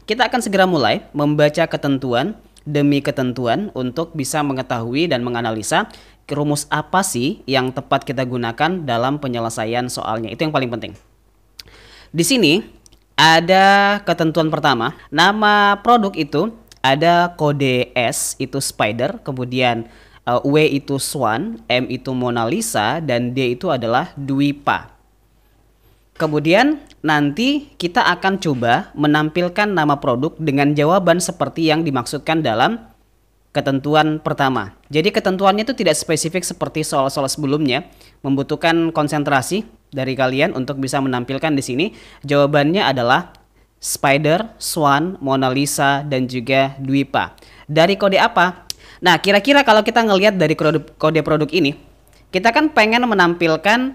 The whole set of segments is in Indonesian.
kita akan segera mulai membaca ketentuan demi ketentuan untuk bisa mengetahui dan menganalisa rumus apa sih yang tepat kita gunakan dalam penyelesaian soalnya. Itu yang paling penting. Di sini ada ketentuan pertama, nama produk itu ada kode S itu spider, kemudian W itu swan, M itu Mona Lisa, dan D itu adalah Dwipa. Kemudian nanti kita akan coba menampilkan nama produk dengan jawaban seperti yang dimaksudkan dalam ketentuan pertama. Jadi ketentuannya itu tidak spesifik seperti soal-soal sebelumnya, membutuhkan konsentrasi dari kalian untuk bisa menampilkan di sini. Jawabannya adalah spider, swan, Mona Lisa, dan juga Dwipa. Dari kode apa? Nah, kira-kira kalau kita ngelihat dari kode produk ini, kita kan pengen menampilkan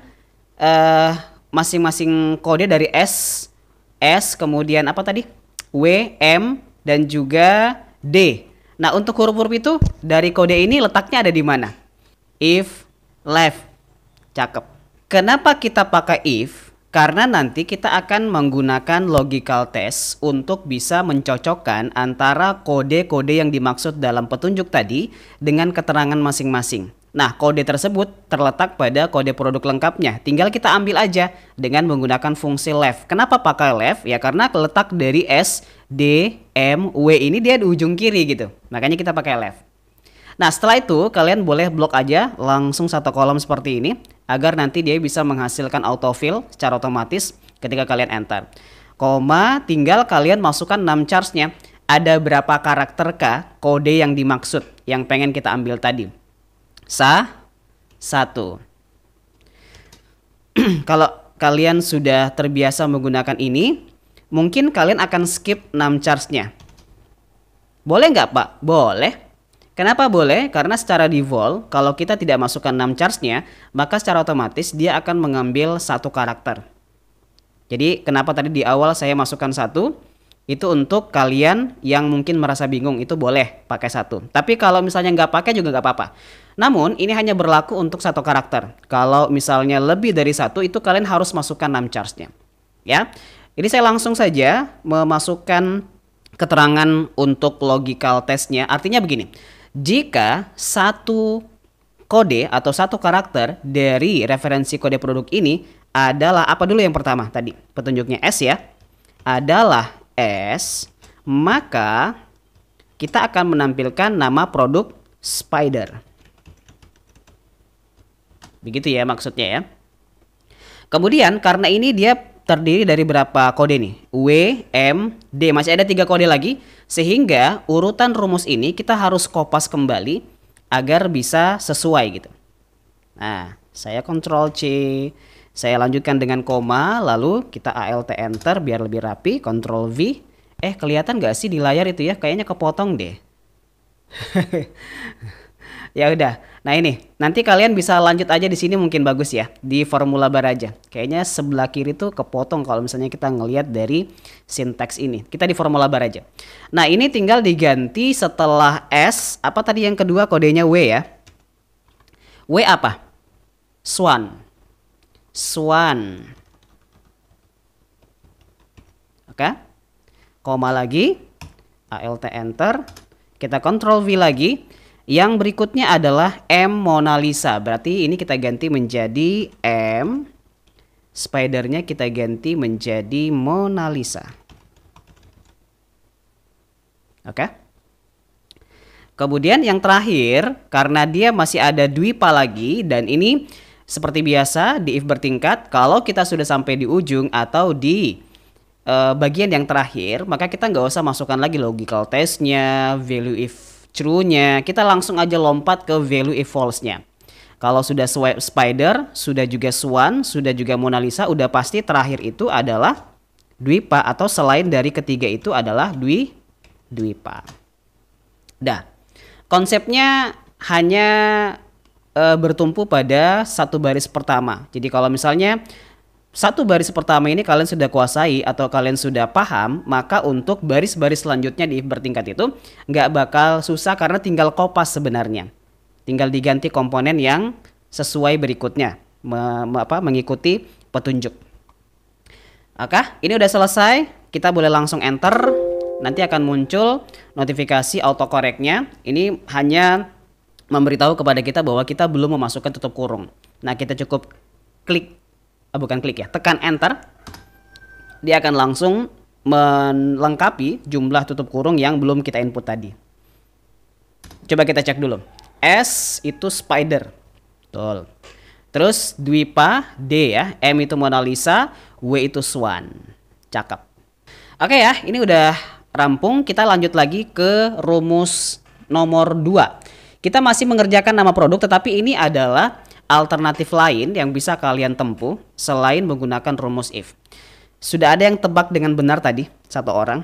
masing-masing kode dari S, kemudian apa tadi? W, M, dan juga D. Nah, untuk huruf-huruf itu dari kode ini letaknya ada di mana? If, left. Cakep. Kenapa kita pakai if? Karena nanti kita akan menggunakan logical test untuk bisa mencocokkan antara kode-kode yang dimaksud dalam petunjuk tadi dengan keterangan masing-masing. Nah, kode tersebut terletak pada kode produk lengkapnya. Tinggal kita ambil aja dengan menggunakan fungsi left. Kenapa pakai left? Ya karena letak dari S, D, M, W ini dia di ujung kiri gitu. Makanya kita pakai left. Nah, setelah itu kalian boleh blok aja langsung satu kolom seperti ini agar nanti dia bisa menghasilkan autofill secara otomatis ketika kalian enter. Koma, tinggal kalian masukkan num charge-nya. Ada berapa karakter kah kode yang dimaksud yang pengen kita ambil tadi? Satu. Kalau kalian sudah terbiasa menggunakan ini, mungkin kalian akan skip num charge-nya. Boleh nggak, Pak? Boleh. Kenapa boleh? Karena secara default, kalau kita tidak masukkan num charge-nya, maka secara otomatis dia akan mengambil satu karakter. Jadi, kenapa tadi di awal saya masukkan satu? Itu untuk kalian yang mungkin merasa bingung, itu boleh pakai satu. Tapi kalau misalnya nggak pakai juga nggak apa-apa. Namun, ini hanya berlaku untuk satu karakter. Kalau misalnya lebih dari satu, itu kalian harus masukkan num charge-nya. Ya, ini saya langsung saja memasukkan keterangan untuk logical test-nya. Artinya begini, jika satu kode atau satu karakter dari referensi kode produk ini adalah apa dulu yang pertama tadi? Petunjuknya S ya. Adalah S, maka kita akan menampilkan nama produk spider. Begitu ya maksudnya ya. Kemudian karena ini dia terdiri dari berapa kode nih? W, M, D. Masih ada 3 kode lagi. Sehingga urutan rumus ini kita harus kopas kembali agar bisa sesuai gitu. Nah, saya Ctrl C. Saya lanjutkan dengan koma. Lalu kita Alt Enter biar lebih rapi. Ctrl V. Kelihatan gak sih di layar itu ya? Kayaknya kepotong deh. Ya udah. Nah ini, nanti kalian bisa lanjut aja di sini mungkin bagus ya, di formula bar aja. Kayaknya sebelah kiri tuh kepotong kalau misalnya kita ngelihat dari sinteks ini. Kita di formula bar aja. Nah ini tinggal diganti setelah S, apa tadi yang kedua kodenya W ya. W apa? Swan. Swan. Oke. Koma lagi. Alt Enter. Kita Ctrl V lagi. Yang berikutnya adalah M Mona Lisa. Berarti ini kita ganti menjadi M. Spidernya kita ganti menjadi Mona Lisa. Oke. Kemudian yang terakhir, karena dia masih ada Dwipa lagi. Dan ini seperti biasa di if bertingkat. Kalau kita sudah sampai di ujung atau di bagian yang terakhir, maka kita nggak usah masukkan lagi logical test-nya, value if true-nya, kita langsung aja lompat ke value if false-nya. Kalau sudah spider, sudah juga swan, sudah juga Mona Lisa, udah pasti terakhir itu adalah Dwipa atau selain dari ketiga itu adalah Dwipa. Dah, konsepnya hanya bertumpu pada satu baris pertama. Jadi kalau misalnya satu baris pertama ini kalian sudah kuasai atau kalian sudah paham, maka untuk baris-baris selanjutnya di bertingkat itu nggak bakal susah karena tinggal kopas sebenarnya. Tinggal diganti komponen yang sesuai berikutnya, mengikuti petunjuk. Oke, ini udah selesai. Kita boleh langsung enter nanti akan muncul notifikasi autocorrectnya. Ini hanya memberitahu kepada kita bahwa kita belum memasukkan tutup kurung. Nah, kita cukup klik, tekan enter. Dia akan langsung melengkapi jumlah tutup kurung yang belum kita input tadi. Coba kita cek dulu. S itu spider. Betul. Terus Dwipa, D ya. M itu Mona Lisa, W itu Swan. Cakep. Oke ya, ini udah rampung. Kita lanjut lagi ke rumus nomor 2. Kita masih mengerjakan nama produk, tetapi ini adalah alternatif lain yang bisa kalian tempuh selain menggunakan rumus if. Sudah ada yang tebak dengan benar tadi, satu orang.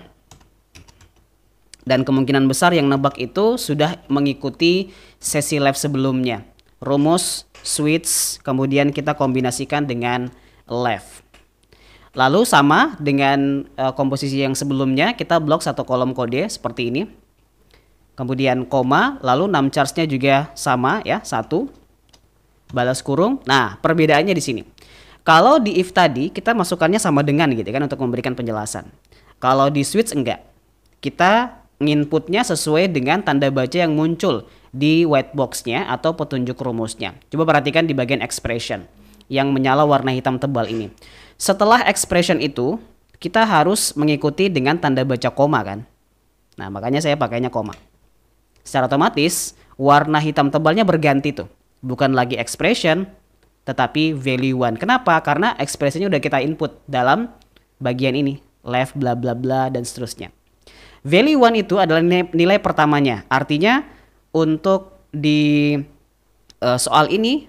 Dan kemungkinan besar yang nebak itu sudah mengikuti sesi live sebelumnya. Rumus, switch, kemudian kita kombinasikan dengan left. Lalu sama dengan komposisi yang sebelumnya, kita blok satu kolom kode seperti ini. Kemudian koma, lalu num charge-nya juga sama ya, 1. Balas kurung. Nah, perbedaannya di sini. Kalau di if tadi kita masukannya sama dengan gitu kan untuk memberikan penjelasan. Kalau di switch enggak. Kita nginputnya sesuai dengan tanda baca yang muncul di white box-nya atau petunjuk rumusnya. Coba perhatikan di bagian expression yang menyala warna hitam tebal ini. Setelah expression itu, kita harus mengikuti dengan tanda baca koma kan. Nah, makanya saya pakainya koma. Secara otomatis, warna hitam tebalnya berganti tuh. Bukan lagi expression, tetapi value 1. Kenapa? Karena ekspresinya udah kita input dalam bagian ini. Left, bla bla bla, dan seterusnya. Value 1 itu adalah nilai pertamanya. Artinya, untuk di soal ini,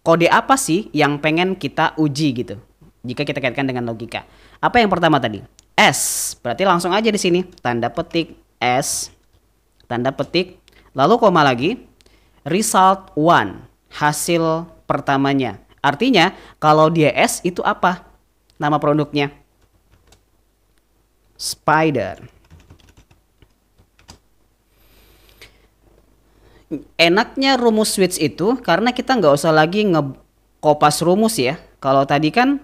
kode apa sih yang pengen kita uji gitu? Jika kita kaitkan dengan logika. Apa yang pertama tadi? S. Berarti langsung aja di sini. Tanda petik S. Tanda petik. Lalu koma lagi. Result 1. Hasil pertamanya. Artinya kalau dia S itu apa? Nama produknya. Spider. Enaknya rumus switch itu karena kita nggak usah lagi ngekopas rumus ya. Kalau tadi kan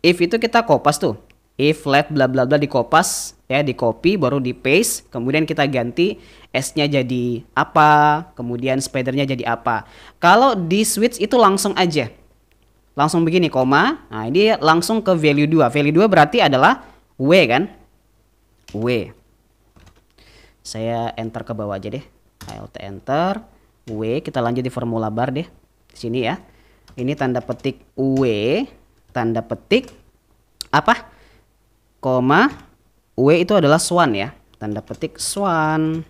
if itu kita kopas tuh. If let bla bla bla dikopas ya, di copy baru di paste, kemudian kita ganti S-nya jadi apa, kemudian spidernya jadi apa. Kalau di switch itu langsung aja. Langsung begini koma. Nah, ini langsung ke value 2. Value 2 berarti adalah W kan? W. Saya enter ke bawah aja deh. Alt enter W, kita lanjut di formula bar deh. Di sini ya. Ini tanda petik W, tanda petik apa? Koma W itu adalah Swan ya. Tanda petik Swan.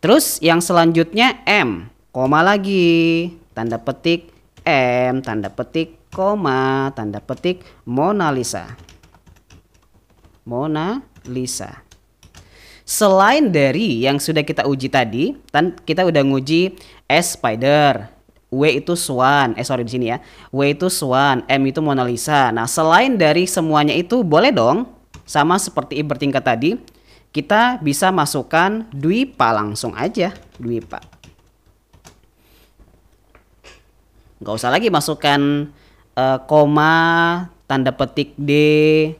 Terus yang selanjutnya M, koma lagi. Tanda petik M, tanda petik koma, tanda petik Mona Lisa. Mona Lisa. Selain dari yang sudah kita uji tadi, kita udah nguji S spider, W itu Swan, di sini ya. W itu Swan, M itu Mona Lisa. Nah, selain dari semuanya itu boleh dong, sama seperti if bertingkat tadi, kita bisa masukkan Dwipa langsung aja, Dwipa. Nggak usah lagi masukkan koma, tanda petik D,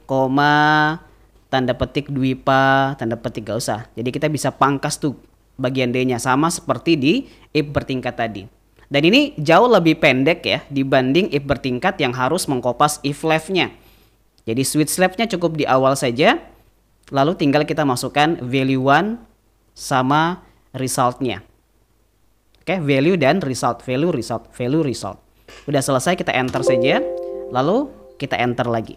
koma, tanda petik Dwipa, tanda petik gak usah. Jadi kita bisa pangkas tuh bagian D-nya sama seperti di if bertingkat tadi. Dan ini jauh lebih pendek ya dibanding if bertingkat yang harus mengkopas if left-nya. Jadi switch left-nya cukup di awal saja. Lalu tinggal kita masukkan value 1 sama result-nya. Oke, value dan result, value result, value result. Udah selesai, kita enter saja. Lalu kita enter lagi.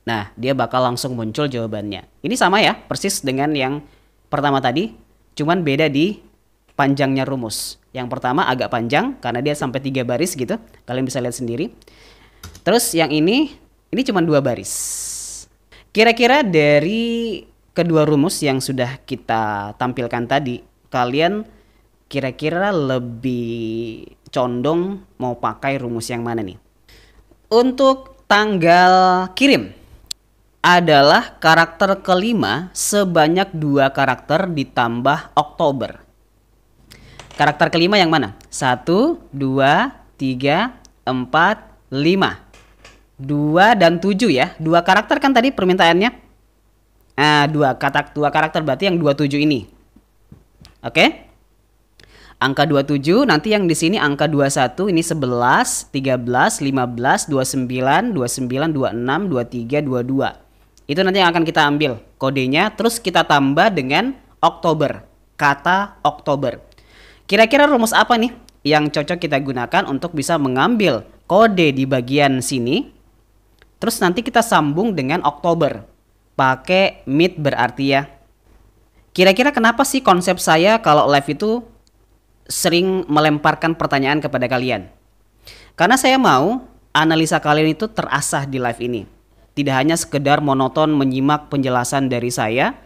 Nah, dia bakal langsung muncul jawabannya. Ini sama ya, persis dengan yang pertama tadi, cuman beda di panjangnya rumus. Yang pertama agak panjang karena dia sampai 3 baris gitu. Kalian bisa lihat sendiri. Terus yang ini cuma 2 baris. Kira-kira dari kedua rumus yang sudah kita tampilkan tadi, kalian kira-kira lebih condong mau pakai rumus yang mana nih? Untuk tanggal kirim adalah karakter kelima sebanyak 2 karakter ditambah Oktober. Karakter kelima yang mana? 1, 2, 3, 4, 5. 2 dan 7 ya. 2 karakter kan tadi permintaannya. Nah, dua karakter berarti yang 27 ini. Oke? Angka 27, nanti yang di sini angka 21, ini 11, 13, 15, 29, 29, 26, 23, 22. Itu nanti yang akan kita ambil kodenya, terus kita tambah dengan Oktober, kata Oktober. Kira-kira rumus apa nih yang cocok kita gunakan untuk bisa mengambil kode di bagian sini, terus nanti kita sambung dengan Oktober, pakai mid berarti ya. Kira-kira kenapa sih konsep saya kalau live itu sering melemparkan pertanyaan kepada kalian? Karena saya mau analisa kalian itu terasah di live ini. Tidak hanya sekedar monoton menyimak penjelasan dari saya,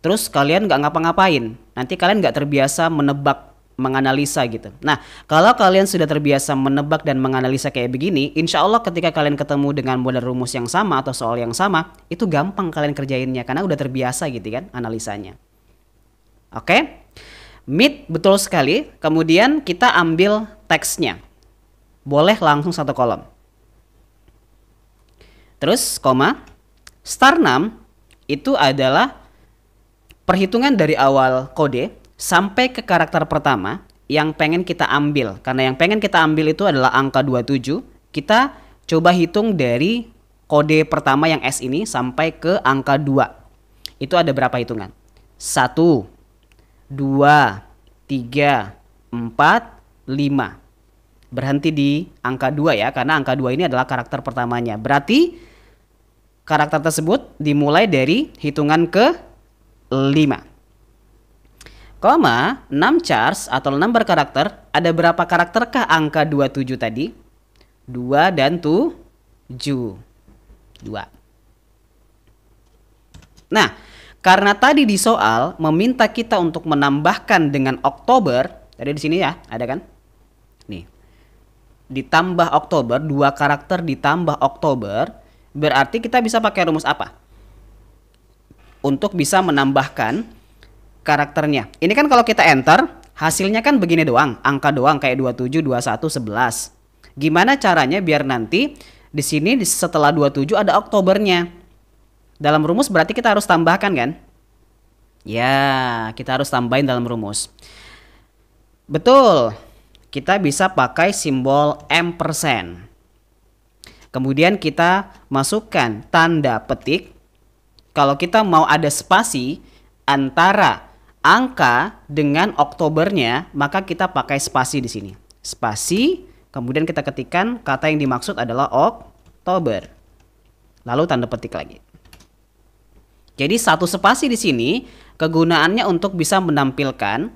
terus kalian nggak ngapa-ngapain. Nanti kalian nggak terbiasa menebak, menganalisa gitu. Nah, kalau kalian sudah terbiasa menebak dan menganalisa kayak begini, insya Allah ketika kalian ketemu dengan model rumus yang sama atau soal yang sama, itu gampang kalian kerjainnya karena udah terbiasa gitu kan analisanya. Oke? Mid betul sekali. Kemudian kita ambil teksnya. Boleh langsung satu kolom. Terus koma. Star 6 itu adalah perhitungan dari awal kode sampai ke karakter pertama yang pengen kita ambil. Karena yang pengen kita ambil itu adalah angka 27. Kita coba hitung dari kode pertama yang S ini sampai ke angka 2. Itu ada berapa hitungan? 1, 2, 3, 4, 5. Berhenti di angka 2 ya, karena angka 2 ini adalah karakter pertamanya. Berarti karakter tersebut dimulai dari hitungan ke 5. Koma, 6 chars atau 6 berkarakter, ada berapa karakterkah angka 27 tadi? 2 dan 7. 2. Nah, karena tadi di soal meminta kita untuk menambahkan dengan Oktober, tadi di sini ya, ada kan? Nih. Ditambah Oktober, 2 karakter ditambah Oktober, berarti kita bisa pakai rumus apa? Untuk bisa menambahkan karakternya. Ini kan kalau kita enter, hasilnya kan begini doang, angka doang kayak 27, 21, 11. Gimana caranya biar nanti di sini setelah 27 ada Oktobernya? Dalam rumus berarti kita harus tambahkan kan? Ya, kita harus tambahin dalam rumus. Betul. Kita bisa pakai simbol ampersand. Kemudian kita masukkan tanda petik. Kalau kita mau ada spasi antara angka dengan Oktobernya, maka kita pakai spasi di sini. Spasi, kemudian kita ketikkan kata yang dimaksud adalah Oktober. Lalu tanda petik lagi. Jadi satu spasi di sini kegunaannya untuk bisa menampilkan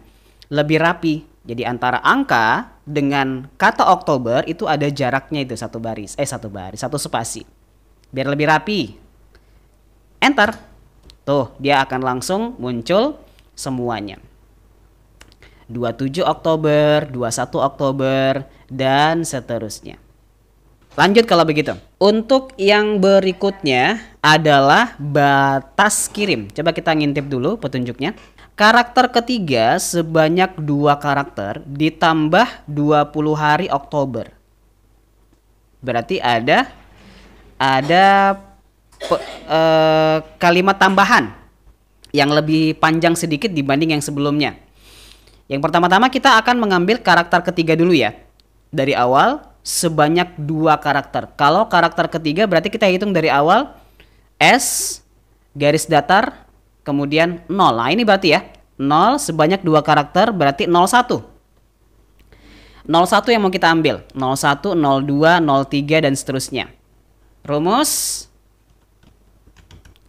lebih rapi. Jadi antara angka dengan kata Oktober itu ada jaraknya itu satu spasi. Biar lebih rapi. Enter. Tuh, dia akan langsung muncul semuanya. 27 Oktober, 21 Oktober, dan seterusnya. Lanjut kalau begitu. Untuk yang berikutnya adalah batas kirim. Coba kita ngintip dulu petunjuknya. Karakter ketiga sebanyak 2 karakter ditambah 20 hari Oktober. Berarti ada kalimat tambahan yang lebih panjang sedikit dibanding yang sebelumnya. Yang pertama-tama kita akan mengambil karakter ketiga dulu ya. Dari awal sebanyak 2 karakter. Kalau karakter ketiga berarti kita hitung dari awal S garis datar kemudian 0. Nah ini berarti ya 0 sebanyak 2 karakter berarti 01. 01 yang mau kita ambil. 01, 02, 03 dan seterusnya. Rumus?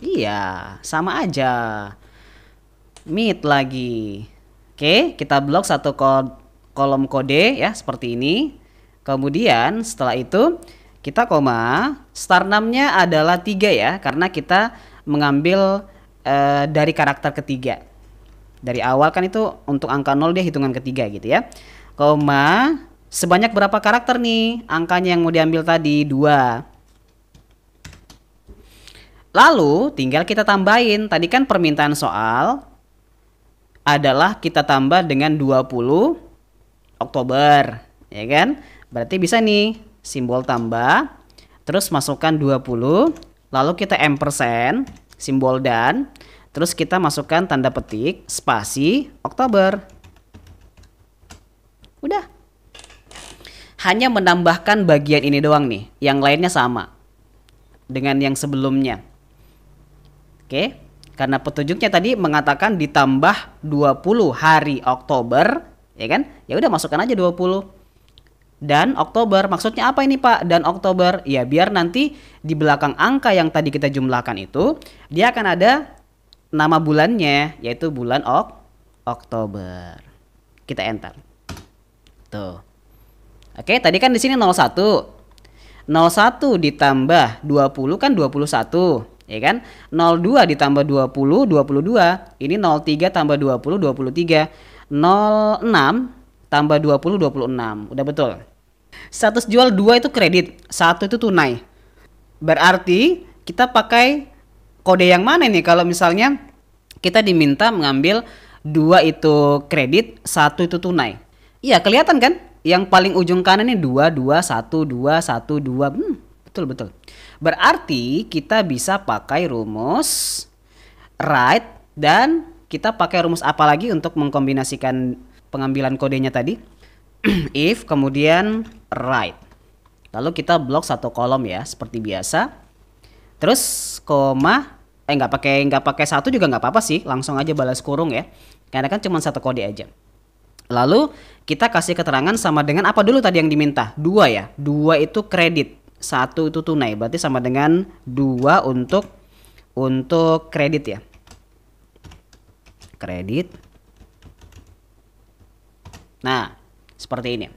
Iya, sama aja. Mid lagi. Oke, kita blok satu kolom kode ya seperti ini. Kemudian setelah itu kita koma, star 6-nya adalah 3 ya, karena kita mengambil dari karakter ketiga. Dari awal kan itu untuk angka 0 dia hitungan ketiga gitu ya. Koma, sebanyak berapa karakter nih? Angkanya yang mau diambil tadi 2. Lalu tinggal kita tambahin. Tadi kan permintaan soal adalah kita tambah dengan 20 Oktober, ya kan? Berarti bisa nih simbol tambah, terus masukkan 20, lalu kita ampersand, simbol dan, terus kita masukkan tanda petik, spasi, Oktober. Udah. Hanya menambahkan bagian ini doang nih, yang lainnya sama dengan yang sebelumnya. Oke, karena petunjuknya tadi mengatakan ditambah 20 hari Oktober, ya kan? Ya udah masukkan aja 20. Dan Oktober, maksudnya apa ini Pak? Dan Oktober, ya biar nanti di belakang angka yang tadi kita jumlahkan itu, dia akan ada nama bulannya, yaitu bulan Oktober. Kita enter. Tuh. Oke, tadi kan di sini 01. 01 ditambah 20 kan 21, ya kan? 02 ditambah 20, 22. Ini 03 tambah 20, 23. 06 tambah 20, 26. Udah betul. Status jual 2 itu kredit, 1 itu tunai. Berarti kita pakai kode yang mana nih kalau misalnya kita diminta mengambil 2 itu kredit, 1 itu tunai. Iya, kelihatan kan? Yang paling ujung kanan ini 2, 2, 1, 2, 1, 2. Betul. Berarti kita bisa pakai rumus right, dan kita pakai rumus apa lagi untuk mengkombinasikan pengambilan kodenya tadi? If kemudian right. Lalu kita blok satu kolom ya seperti biasa. Terus koma, nggak pakai satu juga nggak apa-apa sih, langsung aja balas kurung ya. Karena kan cuma satu kode aja. Lalu kita kasih keterangan sama dengan apa dulu tadi yang diminta? 2 ya. 2 itu kredit, 1 itu tunai. Berarti sama dengan 2 untuk kredit ya. Kredit. Nah, seperti ini.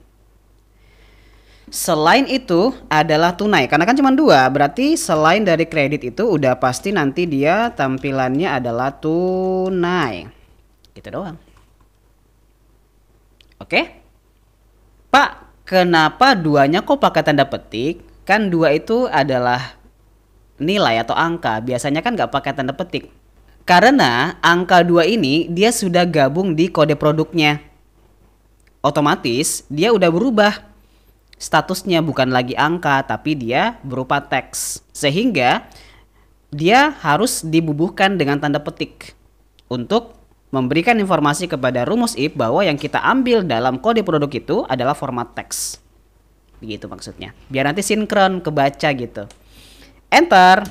Selain itu adalah tunai. Karena kan cuma 2, berarti selain dari kredit itu udah pasti nanti dia tampilannya adalah tunai. Gitu doang. Oke? Pak, kenapa 2-nya kok pakai tanda petik? Kan 2 itu adalah nilai atau angka. Biasanya kan nggak pakai tanda petik. Karena angka 2 ini dia sudah gabung di kode produknya. Otomatis dia udah berubah. Statusnya bukan lagi angka, tapi dia berupa teks. Sehingga dia harus dibubuhkan dengan tanda petik untuk memberikan informasi kepada rumus if bahwa yang kita ambil dalam kode produk itu adalah format teks. Begitu maksudnya. Biar nanti sinkron kebaca gitu. Enter.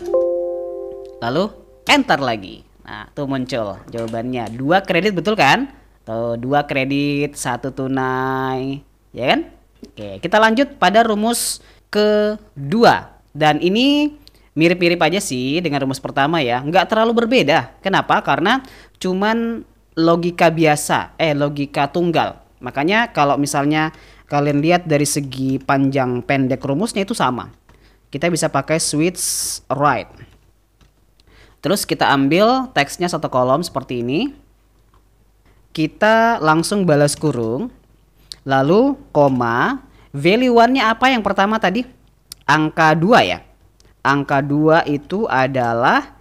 Lalu enter lagi. Nah, tuh muncul jawabannya. 2 kredit betul kan? Tuh 2 kredit, 1 tunai. Ya kan? Oke, kita lanjut pada rumus kedua. Dan ini mirip-mirip aja sih dengan rumus pertama ya. Nggak terlalu berbeda. Kenapa? Karena cuman logika biasa, logika tunggal. Makanya kalau misalnya kalian lihat dari segi panjang pendek rumusnya itu sama. Kita bisa pakai switch right. Terus kita ambil teksnya satu kolom seperti ini. Kita langsung balas kurung. Lalu koma. Value 1-nya apa yang pertama tadi? Angka 2 ya. Angka 2 itu adalah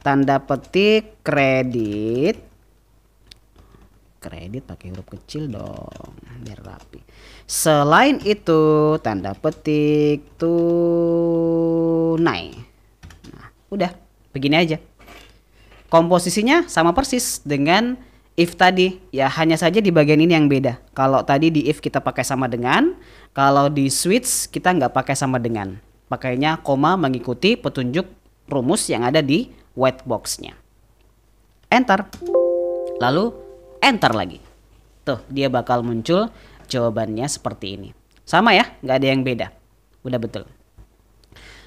tanda petik kredit. Kredit pakai huruf kecil dong, biar rapi. Selain itu tanda petik tunai. Nah, udah begini aja. Komposisinya sama persis dengan if tadi, ya hanya saja di bagian ini yang beda. Kalau tadi di if kita pakai sama dengan, kalau di switch kita nggak pakai sama dengan. Pakainya koma mengikuti petunjuk rumus yang ada di white box-nya. Enter. Lalu enter lagi. Tuh, dia bakal muncul jawabannya seperti ini. Sama ya, nggak ada yang beda. Udah betul.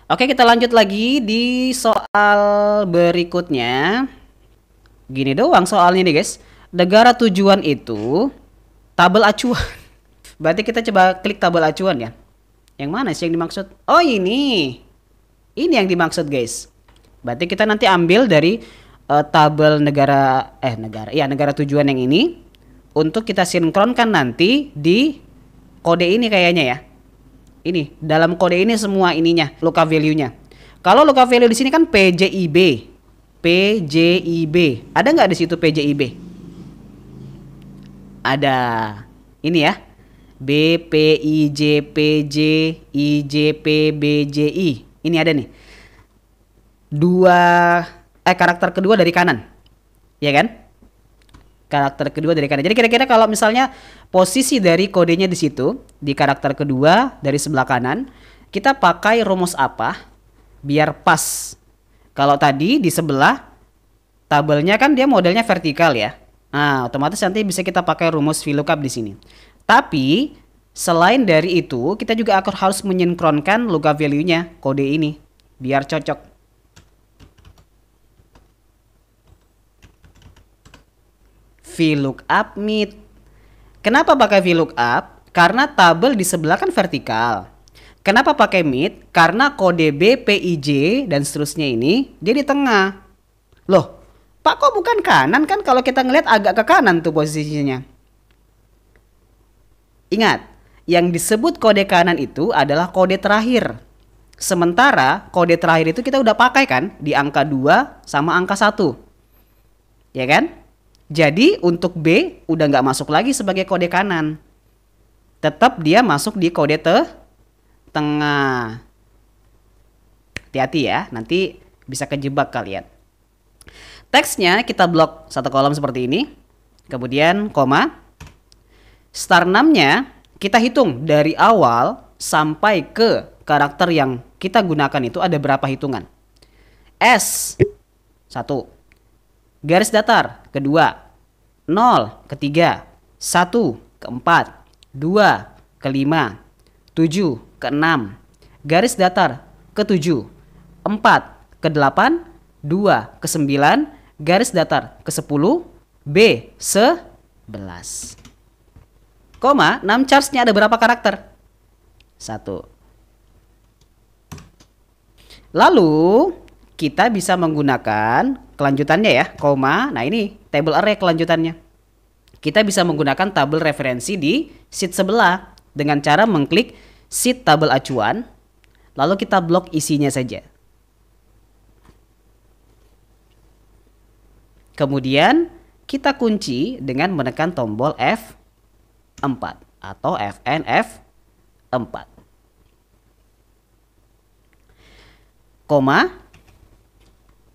Oke, kita lanjut lagi di soal berikutnya. Gini doang soalnya nih guys. Negara tujuan itu tabel acuan. Berarti kita coba klik tabel acuan ya. Yang mana sih yang dimaksud? Oh ini. Ini yang dimaksud guys. Berarti kita nanti ambil dari tabel negara tujuan yang ini untuk kita sinkronkan nanti di kode ini kayaknya ya. Ini dalam kode ini semua ininya, lookup value-nya. Kalau lookup value di sini kan PJIB. PJIB. Ada nggak di situ PJIB? Ada. Ini ya. BPIJPJ IJPBJI. Ini ada nih. 2 karakter kedua dari kanan. Ya kan? Karakter kedua dari kanan. Jadi kira-kira kalau misalnya posisi dari kodenya di situ, di karakter kedua dari sebelah kanan, kita pakai rumus apa biar pas? Kalau tadi di sebelah tabelnya kan dia modelnya vertikal ya. Nah, otomatis nanti bisa kita pakai rumus VLOOKUP di sini. Tapi selain dari itu, kita juga harus menyinkronkan lookup value-nya kode ini biar cocok. VLOOKUP mid. Kenapa pakai VLOOKUP? Karena tabel di sebelah kan vertikal. Kenapa pakai mid? Karena kode B, P, I, J dan seterusnya ini dia di tengah. Loh, Pak kok bukan kanan kan? Kalau kita ngeliat agak ke kanan tuh posisinya. Ingat, yang disebut kode kanan itu adalah kode terakhir. Sementara kode terakhir itu kita udah pakai kan di angka 2 sama angka 1. Ya kan? Jadi untuk B udah nggak masuk lagi sebagai kode kanan. Tetap dia masuk di kode tengah. Hati-hati ya, nanti bisa kejebak kalian. Teksnya kita blok satu kolom seperti ini. Kemudian koma. Star 6-nya kita hitung dari awal sampai ke karakter yang kita gunakan itu ada berapa hitungan. S 1. Garis datar kedua, 0 ketiga, 1 keempat, 2 kelima, 7 keenam, garis datar ke-7, 4 ke-8, 2 ke-9, garis datar ke-10, B 11. Koma, 6 charge-nya ada berapa karakter? 1. Lalu kita bisa menggunakan kelanjutannya ya, koma. Nah ini table array kelanjutannya. Kita bisa menggunakan tabel referensi di sheet sebelah dengan cara mengklik sheet tabel acuan, lalu kita blok isinya saja. Kemudian kita kunci dengan menekan tombol F4 atau Fn F4. Koma.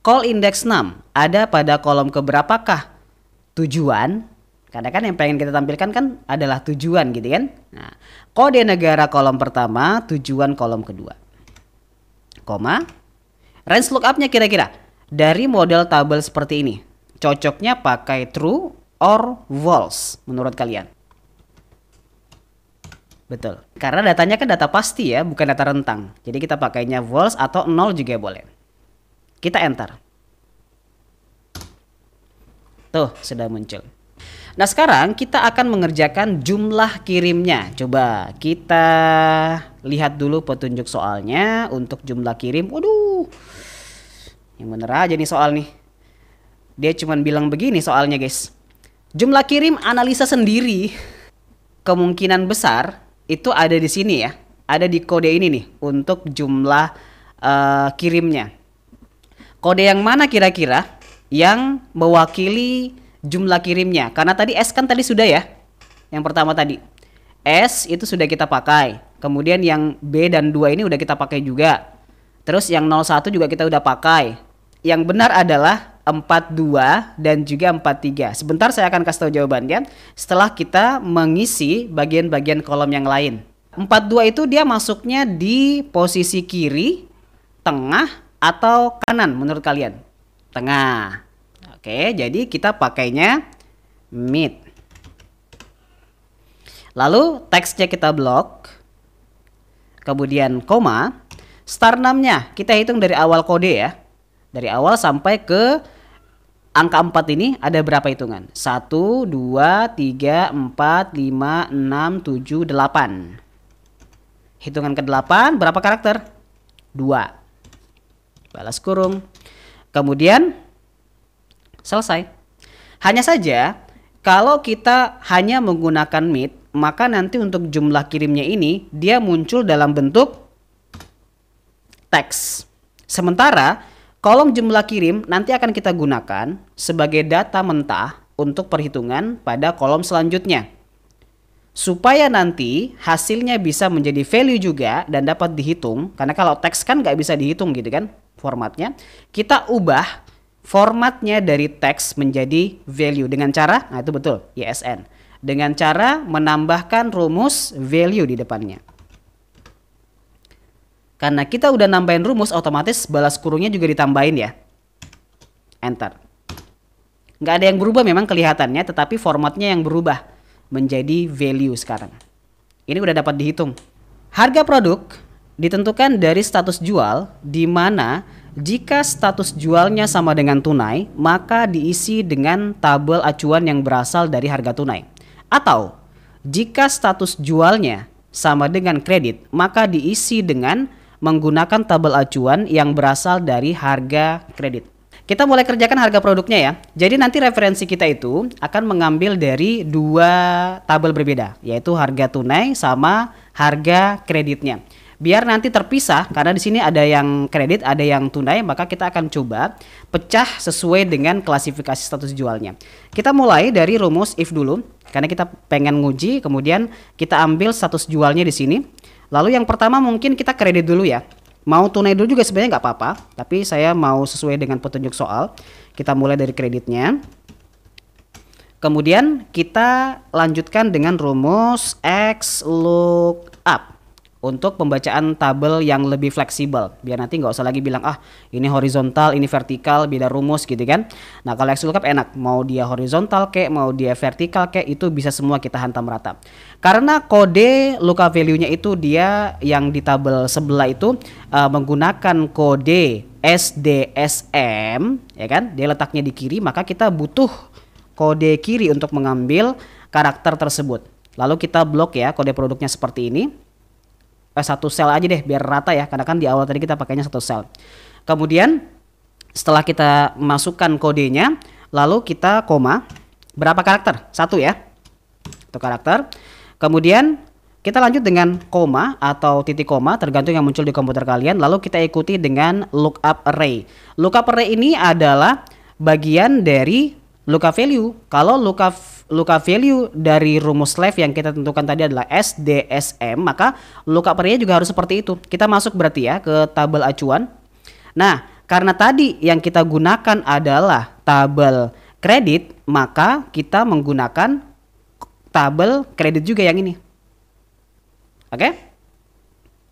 Call index 6 ada pada kolom keberapakah? Tujuan. Karena kan yang pengen kita tampilkan kan adalah tujuan gitu kan. Nah, kode negara kolom pertama, tujuan kolom kedua. Koma. Range lookup-nya kira-kira dari model tabel seperti ini. Cocoknya pakai true or false menurut kalian? Betul. Karena datanya kan data pasti ya, bukan data rentang. Jadi kita pakainya false atau 0 juga boleh. Kita enter. Tuh, sudah muncul. Nah, sekarang kita akan mengerjakan jumlah kirimnya. Coba kita lihat dulu petunjuk soalnya untuk jumlah kirim. Waduh. Yang bener aja nih soal nih. Dia cuma bilang begini soalnya, guys. Jumlah kirim analisa sendiri. Kemungkinan besar itu ada di sini ya. Ada di kode ini nih untuk jumlah kirimnya. Kode yang mana kira-kira yang mewakili jumlah kirimnya? Karena tadi S kan tadi sudah ya. Yang pertama tadi. S itu sudah kita pakai. Kemudian yang B dan 2 ini udah kita pakai juga. Terus yang 01 juga kita udah pakai. Yang benar adalah 42 dan juga 43. Sebentar saya akan kasih tahu jawabannya setelah kita mengisi bagian-bagian kolom yang lain. 42 itu dia masuknya di posisi kiri, tengah, atau kanan menurut kalian? Tengah. Oke, jadi kita pakainya mid. Lalu teksnya kita blok. Kemudian koma. Star 6-nya kita hitung dari awal kode ya. Dari awal sampai ke angka 4 ini ada berapa hitungan? 1, 2, 3, 4, 5, 6, 7, 8. Hitungan ke-8 berapa karakter? 2. Balas kurung. Kemudian selesai. Hanya saja kalau kita hanya menggunakan mid, maka nanti untuk jumlah kirimnya ini dia muncul dalam bentuk teks. Sementara kolom jumlah kirim nanti akan kita gunakan sebagai data mentah untuk perhitungan pada kolom selanjutnya. Supaya nanti hasilnya bisa menjadi value juga dan dapat dihitung. Karena kalau teks kan nggak bisa dihitung gitu kan formatnya. Kita ubah formatnya dari teks menjadi value dengan cara, nah itu betul, ISN. Dengan cara menambahkan rumus value di depannya. Karena kita udah nambahin rumus, otomatis balas kurungnya juga ditambahin ya. Enter. Nggak ada yang berubah memang kelihatannya, tetapi formatnya yang berubah menjadi value sekarang. Ini udah dapat dihitung. Harga produk ditentukan dari status jual, di mana jika status jualnya sama dengan tunai, maka diisi dengan tabel acuan yang berasal dari harga tunai. Atau jika status jualnya sama dengan kredit, maka diisi dengan menggunakan tabel acuan yang berasal dari harga kredit. Kita mulai kerjakan harga produknya ya. Jadi nanti referensi kita itu akan mengambil dari dua tabel berbeda, yaitu harga tunai sama harga kreditnya. Biar nanti terpisah, karena di sini ada yang kredit, ada yang tunai, maka kita akan coba pecah sesuai dengan klasifikasi status jualnya. Kita mulai dari rumus if dulu, karena kita pengen nguji, kemudian kita ambil status jualnya di sini. Lalu yang pertama mungkin kita kredit dulu ya. Mau tunai dulu juga sebenarnya nggak apa-apa, tapi saya mau sesuai dengan petunjuk soal. Kita mulai dari kreditnya. Kemudian kita lanjutkan dengan rumus X lookup untuk pembacaan tabel yang lebih fleksibel. Biar nanti nggak usah lagi bilang, ah ini horizontal, ini vertikal, beda rumus gitu kan. Nah kalau X lookup enak, mau dia horizontal kek, mau dia vertikal kek, itu bisa semua kita hantam rata. Karena kode lookup value-nya itu dia yang di tabel sebelah itu menggunakan kode SDSM, ya kan? Dia letaknya di kiri, maka kita butuh kode kiri untuk mengambil karakter tersebut. Lalu kita blok ya kode produknya seperti ini. Satu sel aja deh biar rata ya, karena kan di awal tadi kita pakainya satu sel. Kemudian setelah kita masukkan kodenya, lalu kita koma. Berapa karakter? Satu ya, satu karakter. Kemudian kita lanjut dengan koma atau titik koma, tergantung yang muncul di komputer kalian. Lalu kita ikuti dengan lookup array. Lookup array ini adalah bagian dari lookup value. Kalau lookup value dari rumus left yang kita tentukan tadi adalah SDSM, maka lookup array juga harus seperti itu. Kita masuk berarti ya ke tabel acuan. Nah, karena tadi yang kita gunakan adalah tabel kredit, maka kita menggunakan tabel kredit juga yang ini. Oke?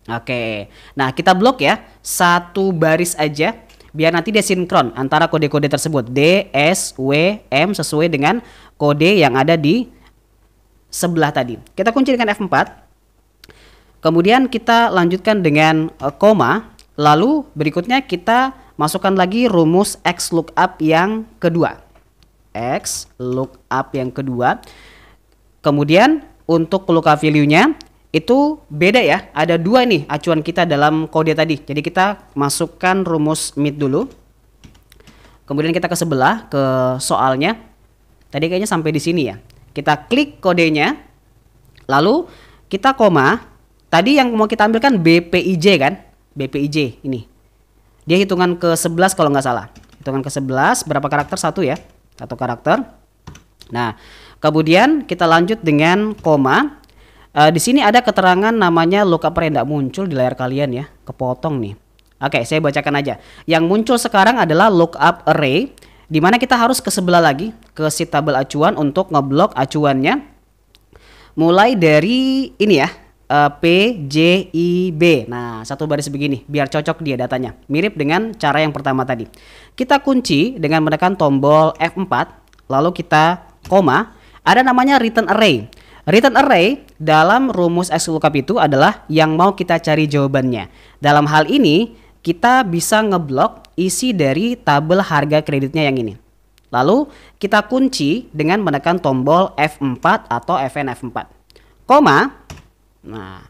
Oke. Nah, kita blok ya satu baris aja, biar nanti dia sinkron antara kode-kode tersebut. D, S, W, M sesuai dengan kode yang ada di sebelah tadi. Kita kunci dengan F4. Kemudian kita lanjutkan dengan koma. Lalu berikutnya kita masukkan lagi rumus X lookup yang kedua. X lookup yang kedua. Kemudian untuk lookup value-nya itu beda ya, ada dua nih acuan kita dalam kode tadi. Jadi kita masukkan rumus mid dulu. Kemudian kita ke sebelah ke soalnya. Tadi kayaknya sampai di sini ya. Kita klik kodenya. Lalu kita koma. Tadi yang mau kita ambil kan BPIJ kan? BPIJ ini. Dia hitungan ke 11 kalau nggak salah. Hitungan ke 11 berapa karakter? Satu ya. Satu karakter. Nah, kemudian kita lanjut dengan koma. Di sini ada keterangan namanya lookup array, tidak muncul di layar kalian ya, kepotong nih. Oke, saya bacakan aja. Yang muncul sekarang adalah lookup array, di mana kita harus ke sebelah lagi ke si tabel acuan untuk ngeblok acuannya. Mulai dari ini ya, P, J, I, B. Nah, satu baris begini, biar cocok dia datanya. Mirip dengan cara yang pertama tadi. Kita kunci dengan menekan tombol F4, lalu kita koma. Ada namanya return array. Return array dalam rumus XLOOKUP itu adalah yang mau kita cari jawabannya. Dalam hal ini kita bisa ngeblok isi dari tabel harga kreditnya yang ini. Lalu kita kunci dengan menekan tombol F4 atau Fn F4. Koma. Nah,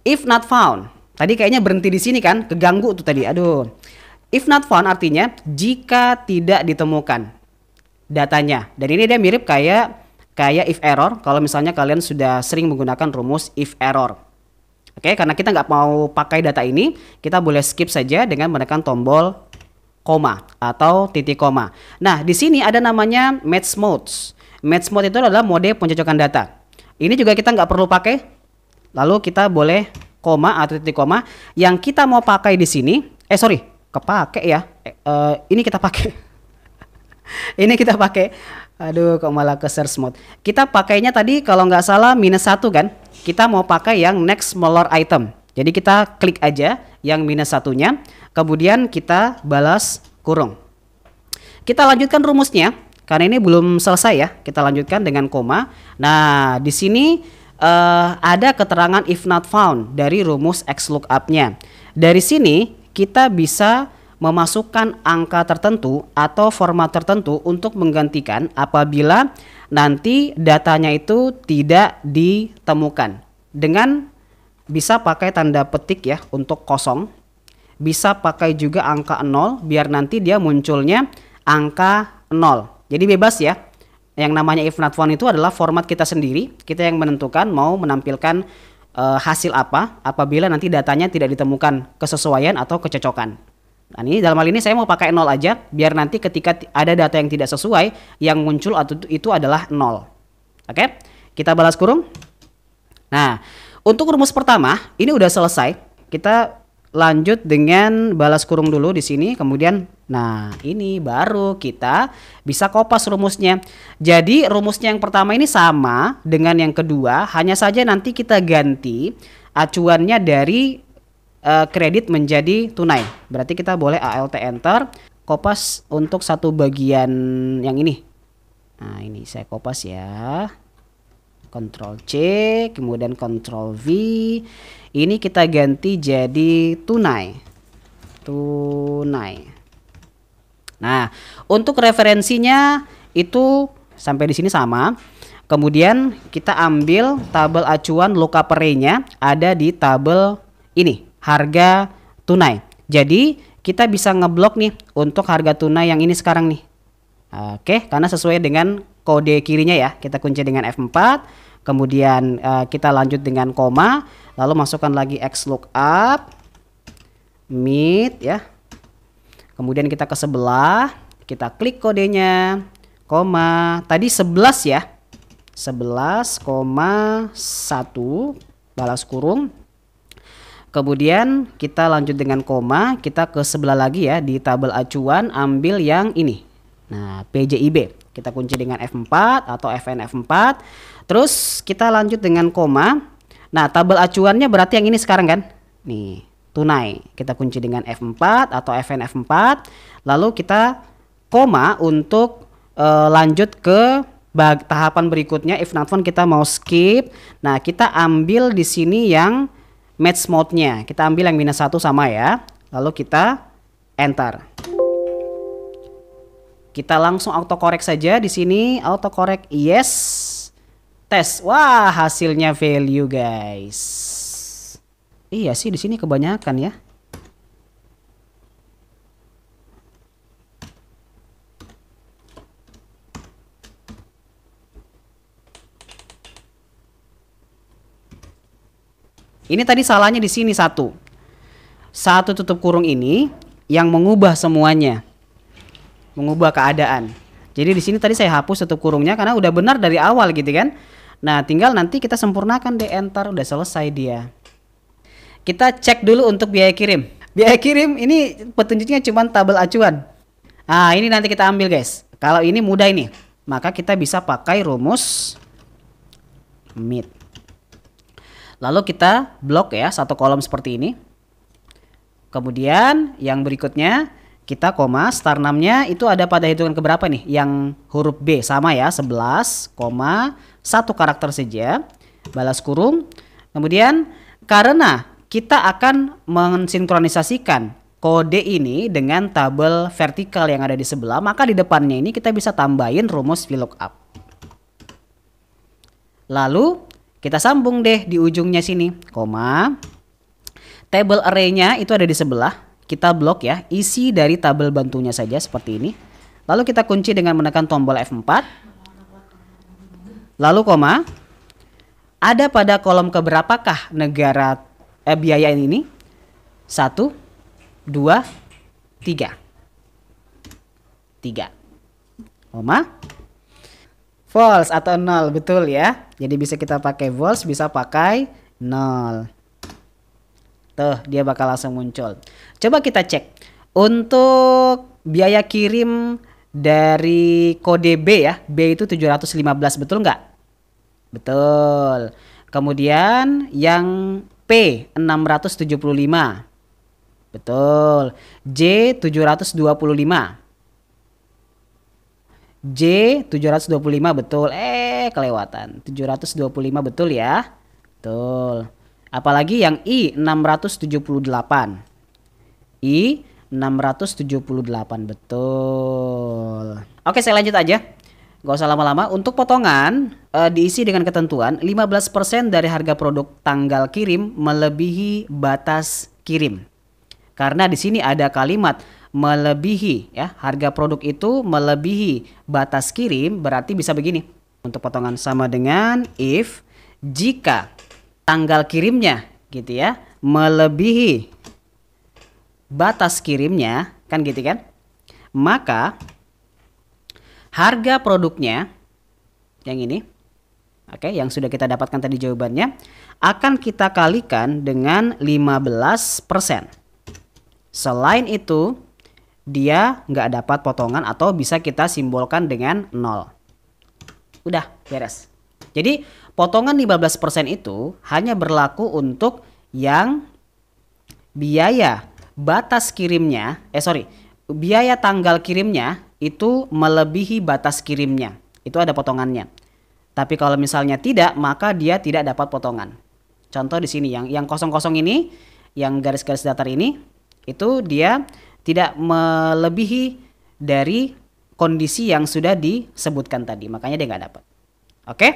if not found. Tadi kayaknya berhenti di sini kan, keganggu tuh tadi. Aduh. If not found artinya jika tidak ditemukan datanya. Dan ini dia mirip kayak if error, kalau misalnya kalian sudah sering menggunakan rumus if error. Oke, karena kita nggak mau pakai data ini, kita boleh skip saja dengan menekan tombol koma atau titik koma. Nah, di sini ada namanya match modes. Match mode itu adalah mode pencocokan data. Ini juga kita nggak perlu pakai. Lalu kita boleh koma atau titik koma. Yang kita mau pakai di sini, kepake ya. Ini kita pakai. Ini kita pakai, aduh kok malah ke search mode. Kita pakainya tadi kalau nggak salah -1 kan. Kita mau pakai yang next smaller item. Jadi kita klik aja yang -1-nya. Kemudian kita balas kurung. Kita lanjutkan rumusnya. Karena ini belum selesai ya. Kita lanjutkan dengan koma. Nah di sini ada keterangan if not found dari rumus XLOOKUP-nya. Dari sini kita bisa memasukkan angka tertentu atau format tertentu untuk menggantikan apabila nanti datanya itu tidak ditemukan. Dengan bisa pakai tanda petik ya untuk kosong, bisa pakai juga angka 0 biar nanti dia munculnya angka 0. Jadi bebas ya. Yang namanya if not found itu adalah format kita sendiri, kita yang menentukan mau menampilkan hasil apa apabila nanti datanya tidak ditemukan kesesuaian atau kecocokan. Nah ini dalam hal ini saya mau pakai 0 aja biar nanti ketika ada data yang tidak sesuai yang muncul itu adalah 0. Oke, kita balas kurung. Nah untuk rumus pertama ini udah selesai. Kita lanjut dengan balas kurung dulu di sini, kemudian nah ini baru kita bisa kopas rumusnya. Jadi rumusnya yang pertama ini sama dengan yang kedua, hanya saja nanti kita ganti acuannya dari kredit menjadi tunai. Berarti kita boleh ALT enter, kopas untuk satu bagian yang ini. Nah ini saya kopas ya, Ctrl C kemudian Ctrl V. Ini kita ganti jadi tunai. Nah, untuk referensinya itu sampai di sini sama. Kemudian kita ambil tabel acuan lookup array-nya ada di tabel ini, harga tunai. Jadi, kita bisa ngeblok nih untuk harga tunai yang ini sekarang nih. Oke, karena sesuai dengan kode kirinya ya. Kita kunci dengan F4. Kemudian kita lanjut dengan koma, lalu masukkan lagi XLOOKUP mid ya. Kemudian kita ke sebelah, kita klik kodenya, koma, tadi 11 ya. 11,1 balas kurung. Kemudian kita lanjut dengan koma, kita ke sebelah lagi ya di tabel acuan ambil yang ini. Nah, PJIB. Kita kunci dengan F4 atau FN F4. Terus kita lanjut dengan koma. Nah, tabel acuannya berarti yang ini sekarang kan? Nih, tunai. Kita kunci dengan F4 atau FN F4. Lalu kita koma untuk lanjut ke tahapan berikutnya. If not found kita mau skip. Nah, kita ambil di sini yang match mode-nya. Kita ambil yang -1 sama ya. Lalu kita enter. Kita langsung autocorrect saja di sini, autocorrect yes. Tes. Wah, hasilnya value, guys. Iya sih di sini kebanyakan ya. Ini tadi salahnya di sini satu tutup kurung ini yang mengubah semuanya. Mengubah keadaan. Jadi di sini tadi saya hapus tutup kurungnya karena udah benar dari awal gitu kan. Nah, tinggal nanti kita sempurnakan deh, enter, udah selesai dia. Kita cek dulu untuk biaya kirim. Biaya kirim ini petunjuknya cuma tabel acuan. Nah, ini nanti kita ambil, guys. Kalau ini mudah ini, maka kita bisa pakai rumus mid. Lalu kita blok ya satu kolom seperti ini. Kemudian yang berikutnya kita koma, star name-nya itu ada pada hitungan keberapa nih? Yang huruf B sama ya, 11, satu karakter saja, balas kurung. Kemudian karena kita akan mensinkronisasikan kode ini dengan tabel vertikal yang ada di sebelah, maka di depannya ini kita bisa tambahin rumus VLOOKUP. Lalu kita sambung deh di ujungnya sini, koma. Table array-nya itu ada di sebelah. Kita blok ya, isi dari tabel bantunya saja seperti ini. Lalu kita kunci dengan menekan tombol F4. Lalu koma. Ada pada kolom keberapakah negara biaya ini? 1, 2, 3. 3. Koma. False atau 0, betul ya. Jadi bisa kita pakai false, bisa pakai 0. Tuh, dia bakal langsung muncul. Coba kita cek. Untuk biaya kirim dari kode B ya. B itu 715, betul nggak? Betul. Kemudian yang P 675. Betul. J 725. J 725 betul. Kelewatan. 725 betul ya. Betul. Apalagi yang I 678. I 678 betul. Oke, saya lanjut aja. Gak usah lama-lama. Untuk potongan diisi dengan ketentuan 15% dari harga produk tanggal kirim melebihi batas kirim. Karena di sini ada kalimat melebihi ya, harga produk itu melebihi batas kirim, berarti bisa begini. Untuk potongan sama dengan if jika tanggal kirimnya gitu ya melebihi batas kirimnya, kan gitu kan? Maka harga produknya yang ini, oke, yang sudah kita dapatkan tadi jawabannya, akan kita kalikan dengan 15%. Selain itu, dia nggak dapat potongan atau bisa kita simbolkan dengan 0. Udah, beres. Jadi, potongan 15% itu hanya berlaku untuk yang biaya batas kirimnya, biaya tanggal kirimnya itu melebihi batas kirimnya. Itu ada potongannya. Tapi kalau misalnya tidak, maka dia tidak dapat potongan. Contoh di sini yang kosong-kosong ini, yang garis-garis datar ini, itu dia tidak melebihi dari kondisi yang sudah disebutkan tadi, makanya dia nggak dapat. Oke?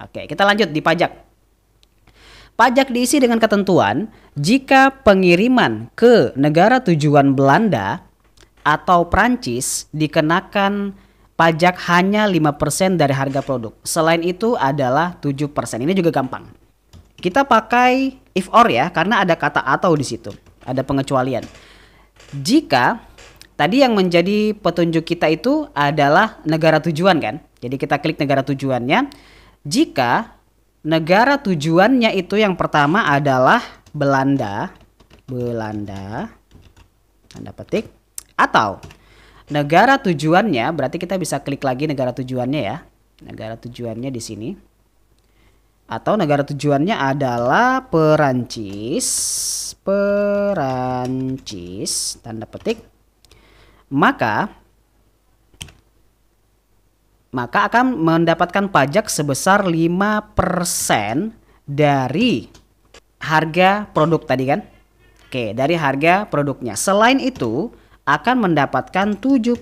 Oke, kita lanjut di pajak. Pajak diisi dengan ketentuan jika pengiriman ke negara tujuan Belanda atau Prancis dikenakan pajak hanya 5% dari harga produk. Selain itu adalah 7%. Ini juga gampang. Kita pakai if or ya, karena ada kata atau di situ. Ada pengecualian. Jika tadi yang menjadi petunjuk kita itu adalah negara tujuan kan. Jadi kita klik negara tujuannya. Jika negara tujuannya itu yang pertama adalah Belanda, tanda petik, atau negara tujuannya, berarti kita bisa klik lagi negara tujuannya ya. Negara tujuannya di sini. Atau negara tujuannya adalah Perancis, tanda petik. Maka akan mendapatkan pajak sebesar 5% dari harga produk tadi kan. Oke, dari harga produknya. Selain itu akan mendapatkan 7%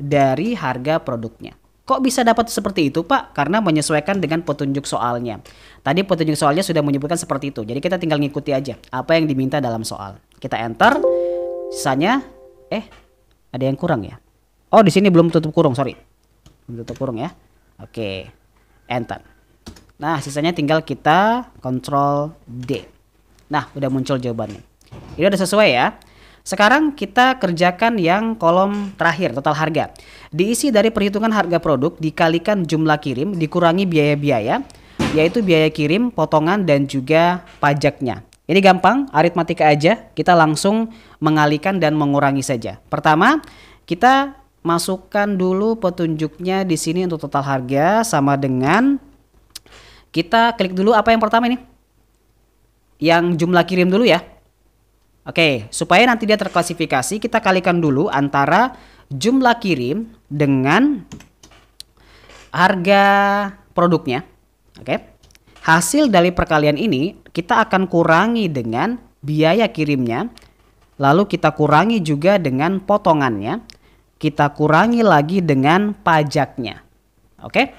dari harga produknya. Kok bisa dapat seperti itu, Pak? Karena menyesuaikan dengan petunjuk soalnya. Tadi petunjuk soalnya sudah menyebutkan seperti itu. Jadi kita tinggal ngikuti aja apa yang diminta dalam soal. Kita enter. Sisanya ada yang kurang ya. Oh, di sini belum tutup kurung, sorry. Belum tutup kurung ya. Oke. Enter. Nah, sisanya tinggal kita Ctrl D. Nah, udah muncul jawabannya. Ini udah sesuai ya. Sekarang kita kerjakan yang kolom terakhir, total harga. Diisi dari perhitungan harga produk dikalikan jumlah kirim dikurangi biaya-biaya, yaitu biaya kirim, potongan, dan juga pajaknya. Ini gampang, aritmatika aja. Kita langsung mengalihkan dan mengurangi saja. Pertama, kita masukkan dulu petunjuknya di sini untuk total harga sama dengan, kita klik dulu apa yang pertama ini? Yang jumlah kirim dulu ya. Oke, supaya nanti dia terklasifikasi, kita kalikan dulu antara jumlah kirim dengan harga produknya. Oke. Hasil dari perkalian ini kita akan kurangi dengan biaya kirimnya, lalu kita kurangi juga dengan potongannya, kita kurangi lagi dengan pajaknya. Oke.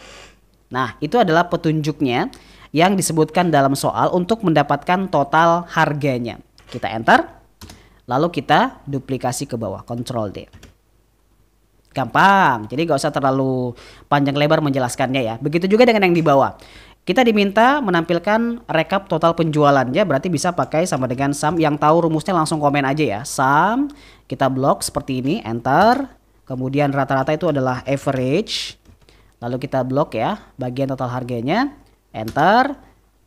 Nah, itu adalah petunjuknya yang disebutkan dalam soal untuk mendapatkan total harganya. Kita enter. Lalu kita duplikasi ke bawah, Ctrl D. Gampang, jadi gak usah terlalu panjang lebar menjelaskannya ya. Begitu juga dengan yang di bawah. Kita diminta menampilkan rekap total penjualannya, berarti bisa pakai sama dengan sum. Yang tahu rumusnya langsung komen aja ya. Sum, kita blok seperti ini, enter. Kemudian rata-rata itu adalah average. Lalu kita blok ya, bagian total harganya, enter.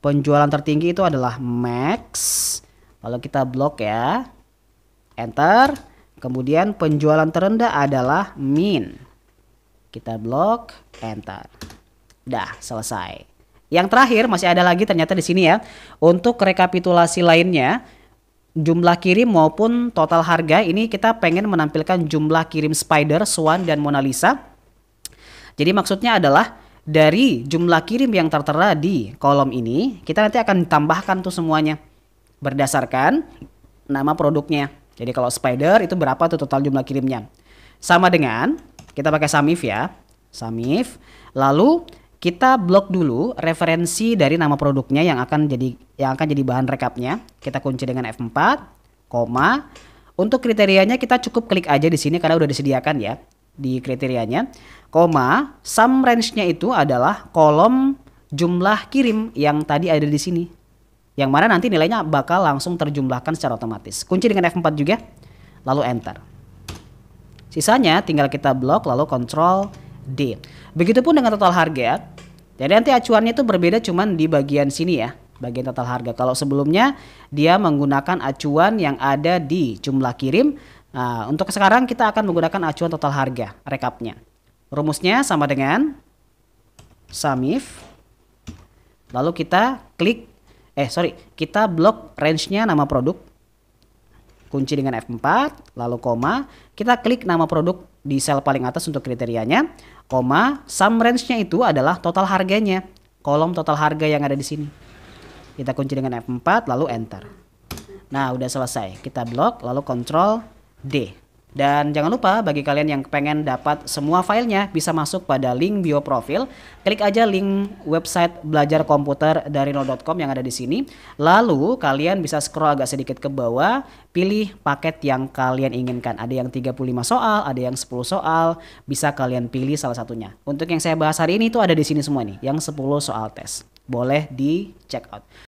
Penjualan tertinggi itu adalah max. Lalu kita blok ya. Enter. Kemudian penjualan terendah adalah min. Kita blok, enter. Udah, selesai. Yang terakhir masih ada lagi ternyata di sini ya. Untuk rekapitulasi lainnya, jumlah kirim maupun total harga, ini kita pengen menampilkan jumlah kirim Spider, Swan, dan Mona Lisa. Jadi maksudnya adalah dari jumlah kirim yang tertera di kolom ini, kita nanti akan tambahkan tuh semuanya berdasarkan nama produknya. Jadi kalau Spider itu berapa tuh total jumlah kirimnya. Sama dengan kita pakai SUMIF ya. SUMIF. Lalu kita blok dulu referensi dari nama produknya yang akan jadi bahan rekapnya. Kita kunci dengan F4, koma. Untuk kriterianya kita cukup klik aja di sini karena udah disediakan ya di kriterianya. Koma, sum range-nya itu adalah kolom jumlah kirim yang tadi ada di sini. Yang mana nanti nilainya bakal langsung terjumlahkan secara otomatis. Kunci dengan F4 juga, lalu enter. Sisanya tinggal kita blok lalu Ctrl D. Begitupun dengan total harga. Jadi nanti acuannya itu berbeda cuman di bagian sini ya, bagian total harga. Kalau sebelumnya dia menggunakan acuan yang ada di jumlah kirim. Nah, untuk sekarang kita akan menggunakan acuan total harga rekapnya. Rumusnya sama dengan SUMIF. Lalu kita kita blok range-nya nama produk. Kunci dengan F4, lalu koma. Kita klik nama produk di sel paling atas untuk kriterianya. Koma, sum range-nya itu adalah total harganya. Kolom total harga yang ada di sini. Kita kunci dengan F4, lalu enter. Nah, udah selesai. Kita blok, lalu Ctrl D. Dan jangan lupa bagi kalian yang pengen dapat semua filenya bisa masuk pada link bio profil. Klik aja link website belajar komputer dari nol.com yang ada di sini. Lalu kalian bisa scroll agak sedikit ke bawah, pilih paket yang kalian inginkan. Ada yang 35 soal, ada yang 10 soal, bisa kalian pilih salah satunya. Untuk yang saya bahas hari ini itu ada di sini semua nih, yang 10 soal tes. Boleh di check out.